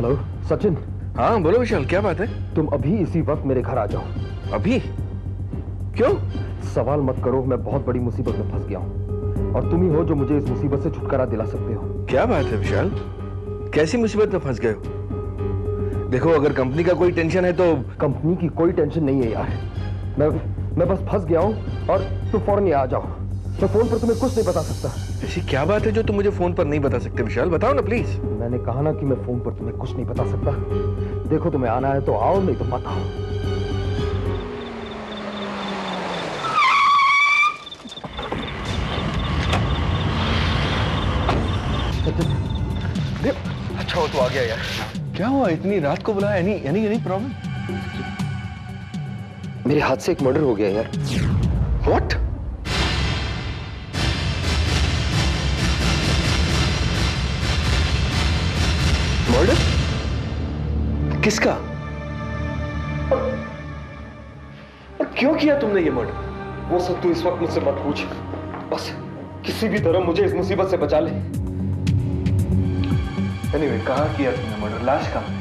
Hello Sachin. हाँ बोलो विशाल, क्या बात है? तुम अभी इसी वक्त मेरे घर आ जाओ। अभी? क्यों? सवाल मत करो, मैं बहुत बड़ी मुसीबत में फंस गया हूँ और तुम ही हो जो मुझे इस मुसीबत से छुटकारा दिला सकते हो। क्या बात है विशाल, कैसी मुसीबत में फंस गए हो? देखो अगर कंपनी का कोई टेंशन है तो। कंपनी की कोई टेंशन नहीं है यार, मैं बस फंस गया हूँ और तुम फौरन यहाँ आ जाओ। मैं फोन पर तुम्हें कुछ नहीं बता सकता। ऐसी क्या बात है जो तुम मुझे फोन पर नहीं बता सकते विशाल? बताओ ना प्लीज। मैंने कहा ना कि मैं फोन पर तुम्हें कुछ नहीं बता सकता। देखो तुम्हें आना है तो आओ, नहीं तो मत आओ। अच्छा हो तो आ गया यार। क्या हुआ, इतनी रात को बुलाया? Any problem? मेरे हाथ से एक मर्डर हो गया यार। व्हाट? मर्डर? किसका? और क्यों किया तुमने ये मर्डर? वो सब तू इस वक्त मुझसे मत पूछ, बस किसी भी तरह मुझे इस मुसीबत से बचा ले। एनीवे, कहाँ किया तुमने मर्डर? लाश कहाँ है?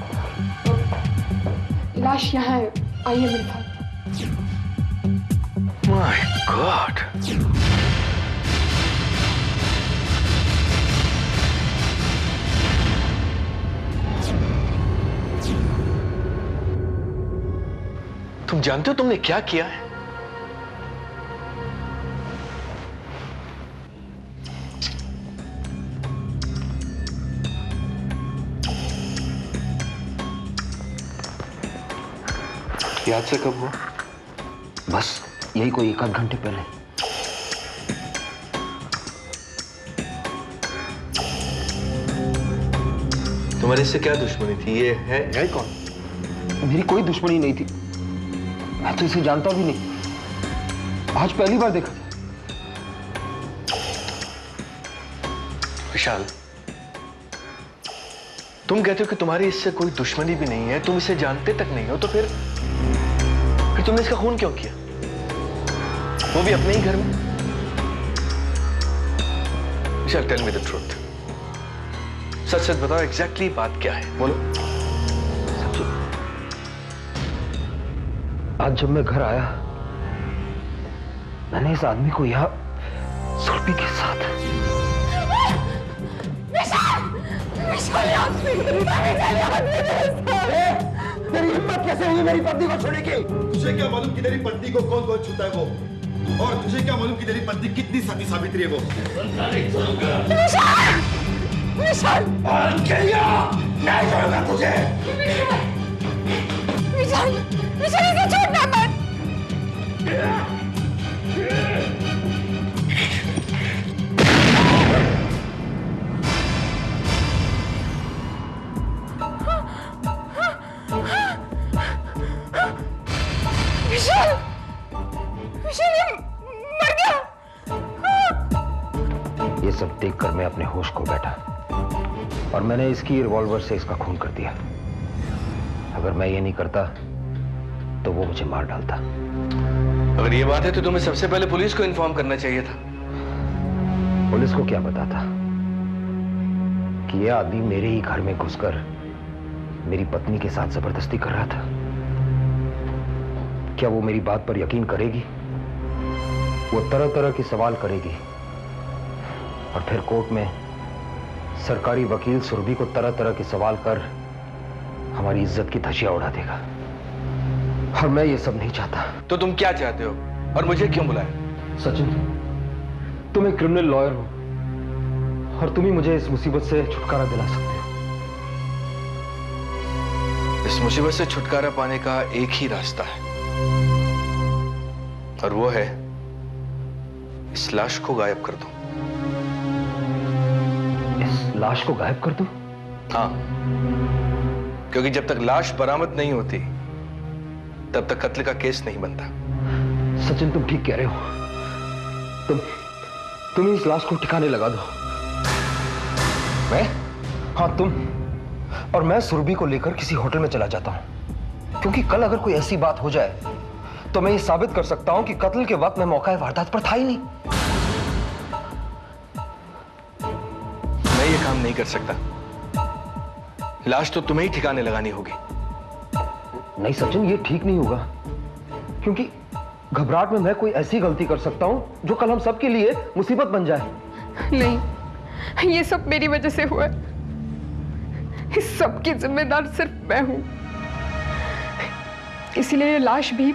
लाश यहाँ है, आइए मेरे साथ। My God. तुम जानते हो तुमने क्या किया है? याद से कब हुआ? बस यही कोई 1 आध घंटे पहले। तुम्हारे इससे क्या दुश्मनी थी? ये है कौन? मेरी कोई दुश्मनी नहीं थी, मैं तो इसे जानता भी नहीं, आज पहली बार देखा था। विशाल, तुम कहते हो कि तुम्हारी इससे कोई दुश्मनी भी नहीं है, तुम इसे जानते तक नहीं हो, तो फिर तुमने इसका खून क्यों किया? वो भी अपने ही घर में? विशाल, टेल मी द ट्रूथ। सच सच बताओ, एग्जैक्टली बात क्या है? बोलो। आज जब मैं घर आया, मैंने इस आदमी को यहाँ सुरभि के साथ। तेरी हिम्मत कैसे हुई मेरी पत्नी को छूने की? तुझे क्या मालूम कि तेरी पत्नी को कौन कौन छूता है वो? और तुझे क्या मालूम कि तेरी पत्नी कितनी सती सावित्री है वो? विशाल! नहीं छोड़ूंगा तुझे। विशाल! विशाल, इसे छोड़ना मत! विशाल! विशाल, ये मर गया! ये सब देखकर मैं अपने होश खो बैठा और मैंने इसकी रिवॉल्वर से इसका खून कर दिया। अगर मैं ये नहीं करता तो वो मुझे मार डालता। अगर ये बात है तो तुम्हें सबसे पहले पुलिस को इन्फॉर्म करना चाहिए था। पुलिस को क्या पता था कि यह आदमी मेरे ही घर में घुसकर मेरी पत्नी के साथ जबरदस्ती कर रहा था। क्या वो मेरी बात पर यकीन करेगी? वो तरह तरह के सवाल करेगी और फिर कोर्ट में सरकारी वकील सुरभि को तरह तरह के सवाल कर हमारी इज्जत की धज्जियां उड़ा देगा और मैं ये सब नहीं चाहता। तो तुम क्या चाहते हो और मुझे क्यों बुलाया? सचिन, तुम एक क्रिमिनल लॉयर हो और तुम ही मुझे इस मुसीबत से छुटकारा दिला सकते हो। इस मुसीबत से छुटकारा पाने का एक ही रास्ता है और वो है इस लाश को गायब कर दो। इस लाश को गायब कर दूं? हाँ, क्योंकि जब तक लाश बरामद नहीं होती तब तक कत्ल का केस नहीं बनता। सचिन, तुम ठीक कह रहे हो। तुम इस लाश को ठिकाने लगा दो। मैं? हाँ, तुम और मैं सुरभि को लेकर किसी होटल में चला जाता हूं, क्योंकि कल अगर कोई ऐसी बात हो जाए तो मैं ये साबित कर सकता हूं कि कत्ल के वक्त मैं मौका वारदात पर था ही नहीं। मैं ये काम नहीं कर सकता, लाश तो तुम्हें ही ठिकाने लगानी होगी। नहीं सचिन, ये ठीक नहीं होगा, क्योंकि घबराहट में मैं कोई ऐसी गलती कर सकता हूं जो कल हम सबके लिए मुसीबत बन जाए। नहीं, ये सब मेरी वजह से हुआ है। इस सब की जिम्मेदार सिर्फ मैं हूं, इसीलिए ये लाश भी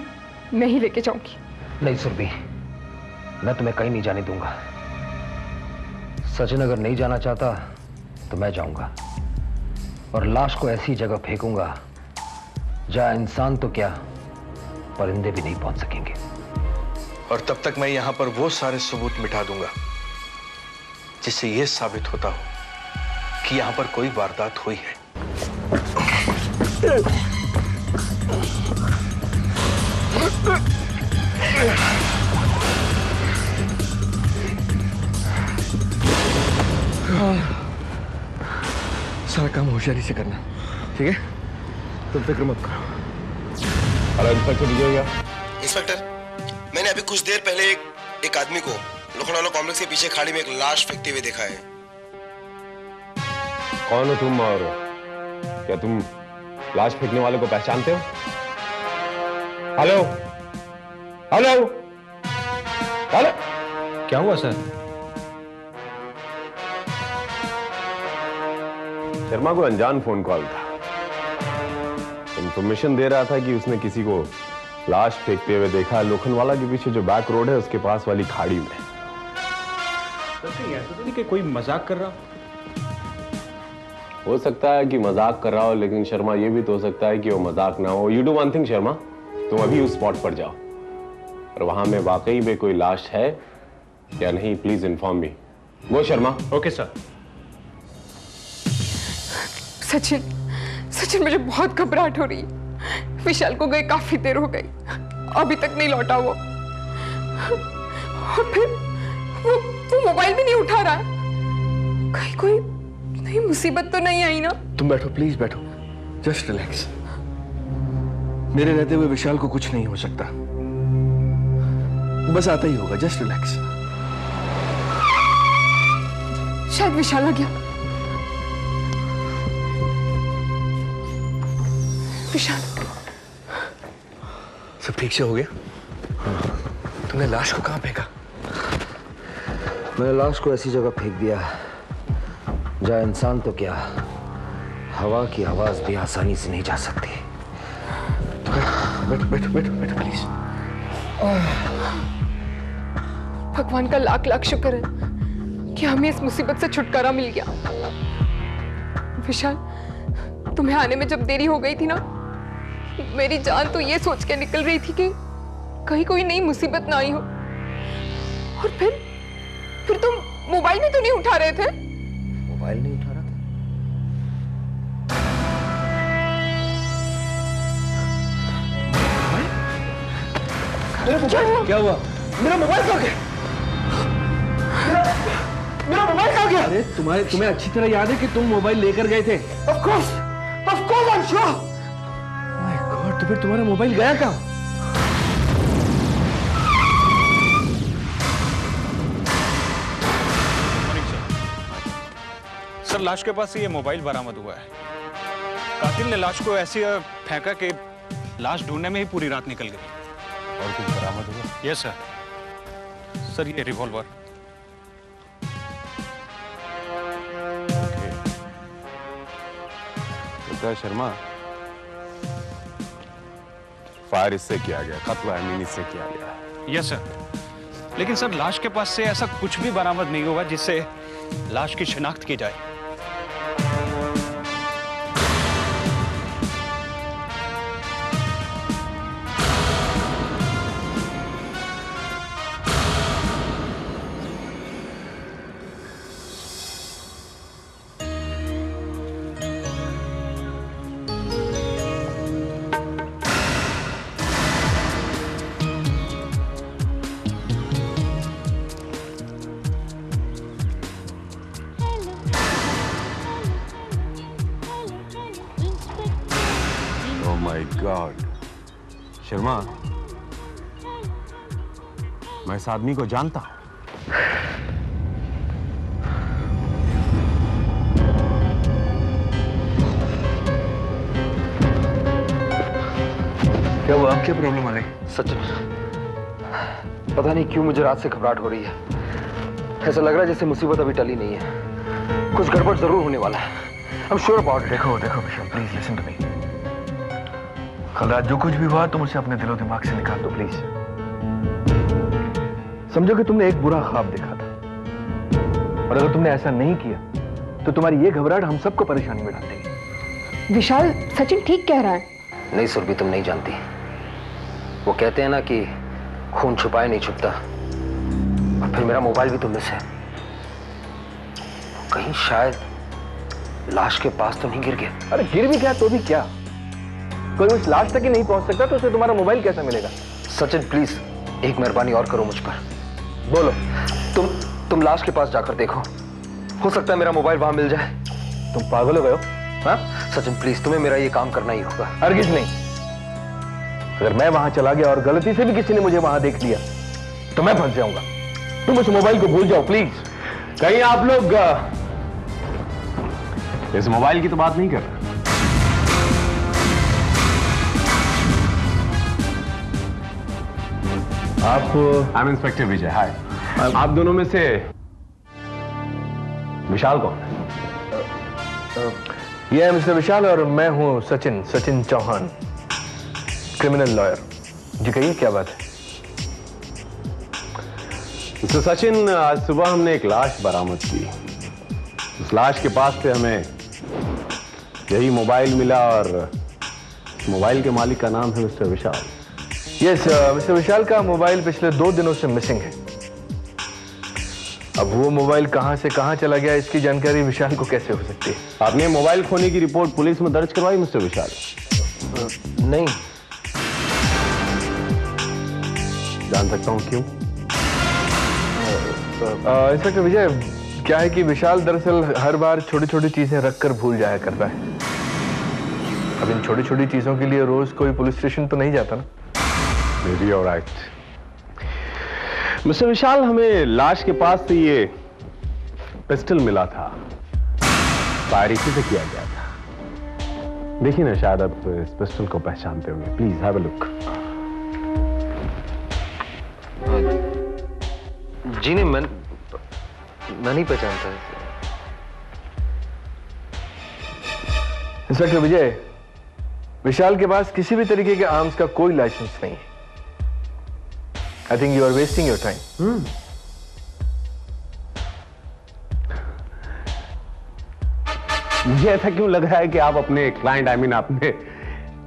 मैं ही लेके जाऊंगी। नहीं सुरभि, मैं तुम्हें कहीं नहीं जाने दूंगा। सचिन अगर नहीं जाना चाहता तो मैं जाऊंगा और लाश को ऐसी जगह फेंकूंगा जहां इंसान तो क्या, परिंदे भी नहीं पहुंच सकेंगे। और तब तक मैं यहां पर वो सारे सबूत मिटा दूंगा जिससे यह साबित होता हो कि यहां पर कोई वारदात हुई है। सारा काम होशियारी से करना, ठीक है? तुम फिक्र मत करो। हेलो इंस्पेक्टर विजय भैया। इंस्पेक्टर, मैंने अभी कुछ देर पहले एक आदमी को लोखंडवाला कॉम्प्लेक्स के पीछे खाड़ी में एक लाश फेंकते हुए देखा है। कौन हो तुम और क्या तुम लाश फेंकने वाले को पहचानते हो? Hello hello hello. क्या हुआ सर? शर्मा को अनजान फोन कॉल था, इंफॉर्मेशन दे रहा था कि उसने किसी को लाश फेंकते हुए देखा लोखंडवाला के पीछे जो बैक रोड है उसके पास वाली खाड़ी में। ऐसा तो नहीं कि कोई मजाक कर रहा हो सकता है कि मजाक कर रहा हो, लेकिन शर्मा ये भी तो हो सकता है कि वो मजाक ना हो। You do one thing Sharma, तुम अभी उस स्पॉट पर जाओ और वहां में वाकई में कोई लाश है या नहीं, प्लीज इन्फॉर्म मी। वो शर्मा। Okay sir. सचिन मुझे बहुत घबराहट हो रही है। विशाल को गए काफी देर हो गई, अभी तक नहीं लौटा वो। और फिर वो मोबाइल भी नहीं उठा रहा है। कहीं कोई नहीं मुसीबत तो नहीं आई ना? तुम बैठो, प्लीज बैठो, जस्ट रिलैक्स। मेरे रहते हुए विशाल को कुछ नहीं हो सकता, बस आता ही होगा। Just relax. शायद विशाल आ गया। विशाल, सब ठीक से हो गया? तुमने लाश को कहां फेंका? मैंने लाश को ऐसी जगह फेंक दिया जहां इंसान तो क्या, हवा की आवाज भी आसानी से नहीं जा सकती। बैठो बैठो बैठो बैठो प्लीज। भगवान का लाख लाख शुक्र है कि हमें इस मुसीबत से छुटकारा मिल गया। विशाल, तुम्हें आने में जब देरी हो गई थी ना, मेरी जान तो ये सोच के निकल रही थी कि कहीं कोई नई मुसीबत ना आई हो। और फिर तुम मोबाइल भी तो नहीं उठा रहे थे। मोबाइल नहीं उठा रहा था? क्या हुआ? मेरा मोबाइल कहाँ गया? मेरा मोबाइल कहाँ गया? अरे तुम्हें अच्छी तरह याद है कि तुम मोबाइल लेकर गए थे। Of course I'm sure. My God, तो फिर तुम्हारा मोबाइल गया कहाँ? सर, लाश के पास से ये मोबाइल बरामद हुआ है। कातिल ने लाश को ऐसे फेंका कि लाश ढूंढने में ही पूरी रात निकल गई। और कुछ बरामद हुआ? यस सर, ये रिवॉल्वर। शर्मा, फायर इससे किया गया, कत्ल अमीन इससे किया गया। यस सर, लेकिन सर लाश के पास से ऐसा कुछ भी बरामद नहीं हुआ जिससे लाश की शिनाख्त की जाए। माय गॉड, शर्मा, मैं इस आदमी को जानता हूं। क्या हुआ? क्या प्रॉब्लम आ गई? सचिन, पता नहीं क्यों मुझे रात से घबराहट हो रही है। ऐसा लग रहा है जैसे मुसीबत अभी टली नहीं है। कुछ गड़बड़ जरूर होने वाला है। I'm sure about it. देखो विशाल, प्लीज लिसन टू मी। कल रात जो कुछ भी हुआ तुम उसे अपने दिलो दिमाग से निकाल दो प्लीज। समझो कि तुमने एक बुरा ख्वाब देखा था, और अगर तुमने ऐसा नहीं किया तो तुम्हारी ये घबराहट हम सबको परेशानी में डाल देगी। विशाल, सचिन ठीक कह रहा है। नहीं सुरभि, तुम नहीं जानती। वो कहते हैं ना कि खून छुपाए नहीं छुपता। और फिर मेरा मोबाइल भी तुम मिस है। कहीं शायद लाश के पास तो नहीं गिर गया। अरे गिर भी गया तो भी क्या, कोई उस लाश तक ही नहीं पहुंच सकता तो उसे तुम्हारा मोबाइल कैसा मिलेगा? सचिन प्लीज एक मेहरबानी और करो मुझ पर। बोलो। तुम लाश के पास जाकर देखो, हो सकता है मेरा मोबाइल वहां मिल जाए। तुम पागल हो गए हो? हाँ सचिन प्लीज, तुम्हें मेरा ये काम करना ही होगा। हरगिज नहीं। अगर मैं वहां चला गया और गलती से भी किसी ने मुझे वहां देख लिया तो मैं फंस जाऊंगा। तुम उस मोबाइल को भूल जाओ प्लीज। कहीं आप लोग इस मोबाइल की तो बात नहीं कर रहे? आप? आई एम इंस्पेक्टर विजय। हाय। आप दोनों में से विशाल कौन है? ये है मिस्टर विशाल और मैं हूं सचिन चौहान, क्रिमिनल लॉयर। जी कहिए, क्या बात है? मिस्टर सचिन, आज सुबह हमने एक लाश बरामद की। उस लाश के पास से हमें यही मोबाइल मिला और मोबाइल के मालिक का नाम है मिस्टर विशाल। यस, मिस्टर विशाल का मोबाइल पिछले 2 दिनों से मिसिंग है। अब वो मोबाइल कहां से कहां चला गया इसकी जानकारी विशाल को कैसे हो सकती है? आपने मोबाइल खोने की रिपोर्ट पुलिस में दर्ज करवाई मिस्टर विशाल? नहीं। जान सकता हूं क्यों? इंस्पेक्टर विजय, क्या है कि विशाल दरअसल हर बार छोटी छोटी चीजें रखकर भूल जाया करता है। अब इन छोटी छोटी चीजों के लिए रोज कोई पुलिस स्टेशन तो नहीं जाता ना। Maybe you're right. मिस्टर विशाल, हमें लाश के पास से ये पिस्टल मिला था। फायर इसी से किया गया था। देखिए ना, शायद आप इस पिस्टल को पहचानते होंगे। Please have a look. जी नहीं, मैं नहीं पहचानता। इंस्पेक्टर विजय, विशाल के पास किसी भी तरीके के आर्म्स का कोई लाइसेंस नहीं है। I think you are wasting your time. मुझे ऐसा क्यों लग रहा है कि आप अपने क्लाइंट, आई मीन अपने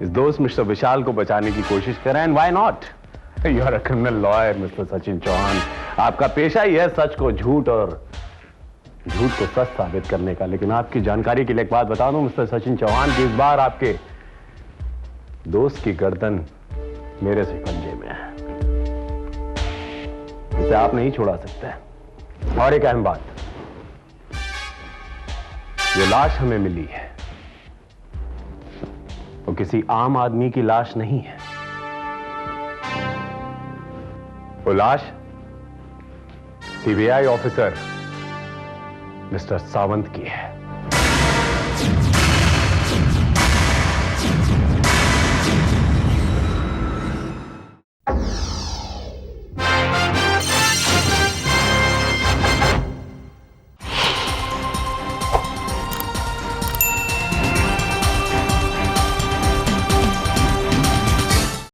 इस दोस्त मिस्टर विशाल को बचाने की कोशिश कर रहे हैं? Why not? You are a criminal lawyer mister Sachin Chauhan. आपका पेशा ही है सच को झूठ और झूठ को सच साबित करने का। लेकिन आपकी जानकारी के लिए एक बात बता दूं मिस्टर सचिन चौहान कि इस बार आपके दोस्त की गर्दन मेरे शिकंजे में है। इसे आप नहीं छुड़ा सकते। और एक अहम बात, जो लाश हमें मिली है वो किसी आम आदमी की लाश नहीं है। वो लाश सीबीआई ऑफिसर मिस्टर सावंत की है।